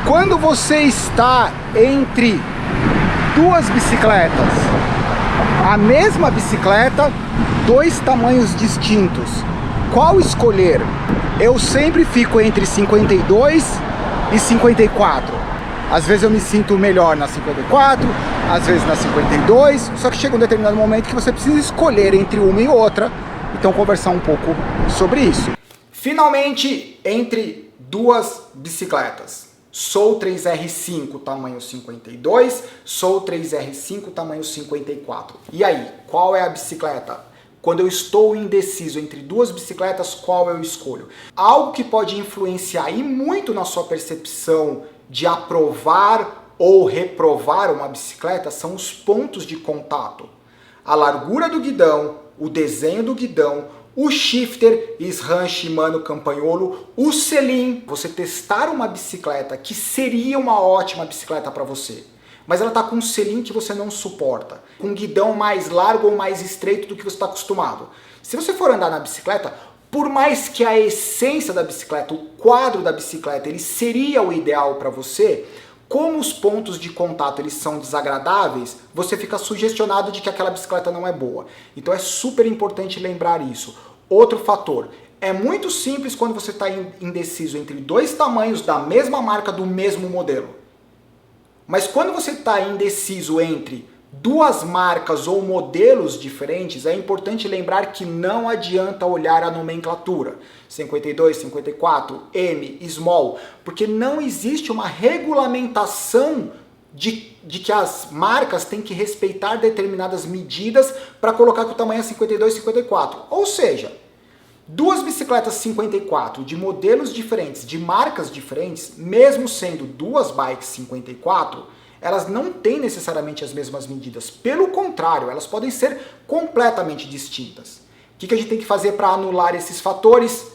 Quando você está entre duas bicicletas, a mesma bicicleta, dois tamanhos distintos, qual escolher? Eu sempre fico entre 52 e 54. Às vezes eu me sinto melhor na 54, às vezes na 52, só que chega um determinado momento que você precisa escolher entre uma e outra, então conversar um pouco sobre isso. Finalmente, entre duas bicicletas. Sou 3R5 tamanho 52, sou 3R5 tamanho 54. E aí, qual é a bicicleta? Quando eu estou indeciso entre duas bicicletas, qual eu escolho? Algo que pode influenciar e muito na sua percepção de aprovar ou reprovar uma bicicleta são os pontos de contato. A largura do guidão, o desenho do guidão, o shifter, SRAM, Shimano, Campagnolo, o selim. Você testar uma bicicleta que seria uma ótima bicicleta para você, mas ela está com um selim que você não suporta, com um guidão mais largo ou mais estreito do que você está acostumado. Se você for andar na bicicleta, por mais que a essência da bicicleta, o quadro da bicicleta, ele seria o ideal para você, como os pontos de contato eles são desagradáveis, você fica sugestionado de que aquela bicicleta não é boa. Então é super importante lembrar isso. Outro fator, é muito simples quando você está indeciso entre dois tamanhos da mesma marca do mesmo modelo. Mas quando você está indeciso entre duas marcas ou modelos diferentes, é importante lembrar que não adianta olhar a nomenclatura 52, 54, M, Small, porque não existe uma regulamentação de que as marcas têm que respeitar determinadas medidas para colocar que o tamanho é 52, 54. Ou seja, duas bicicletas 54 de modelos diferentes, de marcas diferentes, mesmo sendo duas bikes 54, elas não têm necessariamente as mesmas medidas. Pelo contrário, elas podem ser completamente distintas. O que a gente tem que fazer para anular esses fatores?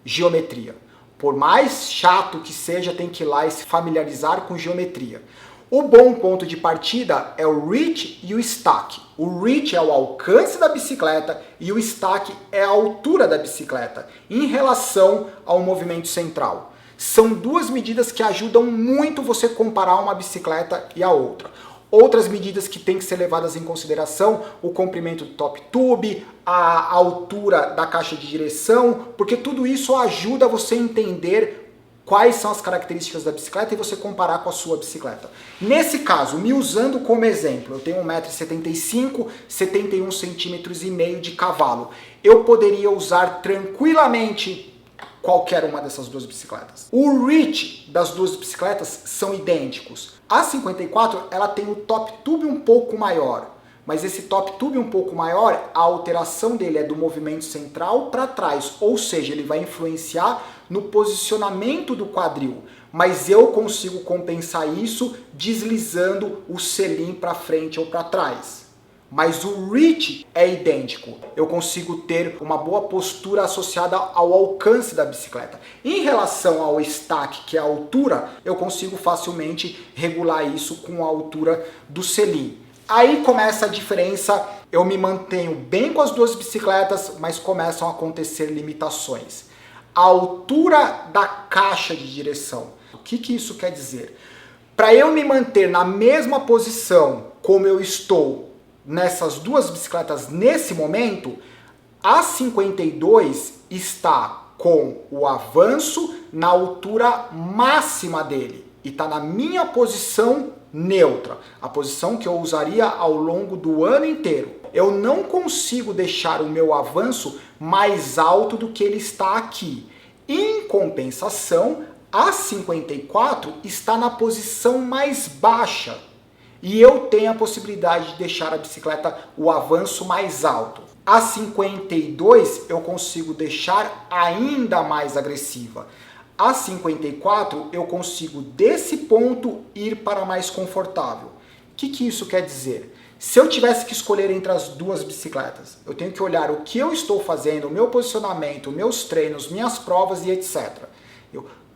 Geometria. Por mais chato que seja, tem que ir lá e se familiarizar com geometria. O bom ponto de partida é o reach e o stack. O reach é o alcance da bicicleta e o stack é a altura da bicicleta em relação ao movimento central. São duas medidas que ajudam muito você comparar uma bicicleta e a outra. Outras medidas que têm que ser levadas em consideração, o comprimento do top tube, a altura da caixa de direção, porque tudo isso ajuda você a entender quais são as características da bicicleta e você comparar com a sua bicicleta. Nesse caso, me usando como exemplo, eu tenho 1,75 m, 71,5 cm de cavalo. Eu poderia usar tranquilamente qualquer uma dessas duas bicicletas. O reach das duas bicicletas são idênticos. A 54, ela tem o top tube um pouco maior, mas esse top tube um pouco maior, a alteração dele é do movimento central para trás, ou seja, ele vai influenciar no posicionamento do quadril, mas eu consigo compensar isso deslizando o selim para frente ou para trás. Mas o reach é idêntico. Eu consigo ter uma boa postura associada ao alcance da bicicleta. Em relação ao stack, que é a altura, eu consigo facilmente regular isso com a altura do selim. Aí começa a diferença, eu me mantenho bem com as duas bicicletas, mas começam a acontecer limitações. A altura da caixa de direção. O que isso quer dizer? Para eu me manter na mesma posição como eu estou nessas duas bicicletas nesse momento, a 52 está com o avanço na altura máxima dele e está na minha posição neutra, a posição que eu usaria ao longo do ano inteiro. Eu não consigo deixar o meu avanço mais alto do que ele está aqui. Em compensação, a 54 está na posição mais baixa. E eu tenho a possibilidade de deixar a bicicleta o avanço mais alto. A 52 eu consigo deixar ainda mais agressiva. A 54 eu consigo desse ponto ir para mais confortável. O que isso quer dizer? Se eu tivesse que escolher entre as duas bicicletas, eu tenho que olhar o que eu estou fazendo, o meu posicionamento, meus treinos, minhas provas e etc.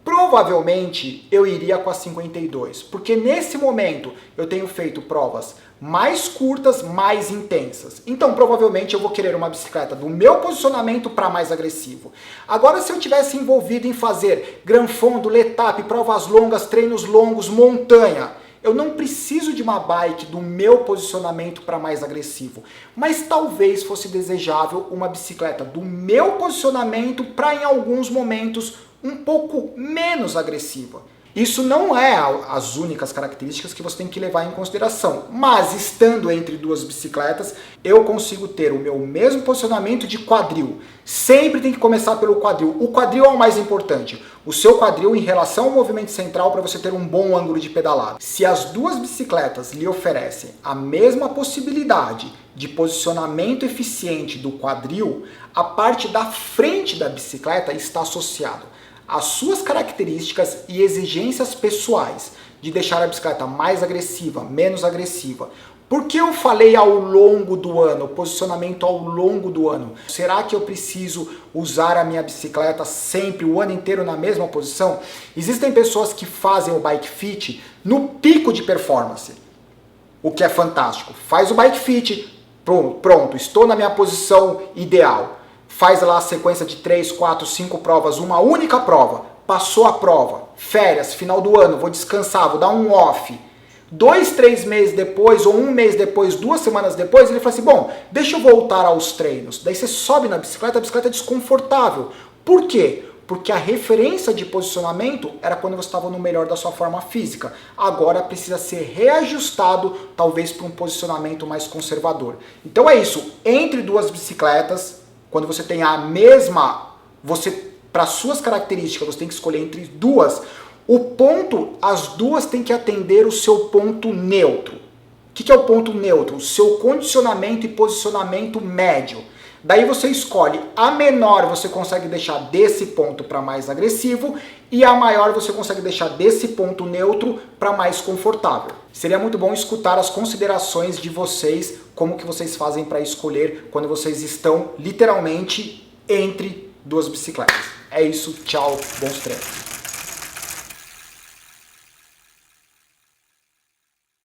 Provavelmente eu iria com a 52, porque nesse momento eu tenho feito provas mais curtas, mais intensas. Então provavelmente eu vou querer uma bicicleta do meu posicionamento para mais agressivo. Agora, se eu tivesse envolvido em fazer Gran Fondo, Letap, provas longas, treinos longos, montanha, eu não preciso de uma bike do meu posicionamento para mais agressivo, mas talvez fosse desejável uma bicicleta do meu posicionamento para em alguns momentos um pouco menos agressiva. Isso não é as únicas características que você tem que levar em consideração, mas estando entre duas bicicletas, eu consigo ter o meu mesmo posicionamento de quadril. Sempre tem que começar pelo quadril. O quadril é o mais importante. O seu quadril em relação ao movimento central para você ter um bom ângulo de pedalada. Se as duas bicicletas lhe oferecem a mesma possibilidade de posicionamento eficiente do quadril, a parte da frente da bicicleta está associada as suas características e exigências pessoais de deixar a bicicleta mais agressiva, menos agressiva. Por que eu falei ao longo do ano, posicionamento ao longo do ano? Será que eu preciso usar a minha bicicleta sempre, o ano inteiro na mesma posição? Existem pessoas que fazem o bike fit no pico de performance, o que é fantástico. Faz o bike fit, pronto, estou na minha posição ideal. Faz lá a sequência de 3, 4, 5 provas, uma única prova, passou a prova, férias, final do ano, vou descansar, vou dar um off. 2, 3 meses depois, ou um mês depois, 2 semanas depois, ele fala assim, bom, deixa eu voltar aos treinos. Daí você sobe na bicicleta, a bicicleta é desconfortável. Por quê? Porque a referência de posicionamento era quando você estava no melhor da sua forma física. Agora precisa ser reajustado, talvez para um posicionamento mais conservador. Então é isso, entre duas bicicletas, quando você tem a mesma, para suas características, você tem que escolher entre duas, as duas têm que atender o seu ponto neutro. O que é o ponto neutro? O seu condicionamento e posicionamento médio. Daí você escolhe a menor, você consegue deixar desse ponto para mais agressivo, e a maior você consegue deixar desse ponto neutro para mais confortável. Seria muito bom escutar as considerações de vocês, como que vocês fazem para escolher quando vocês estão literalmente entre duas bicicletas. É isso, tchau, bons treinos.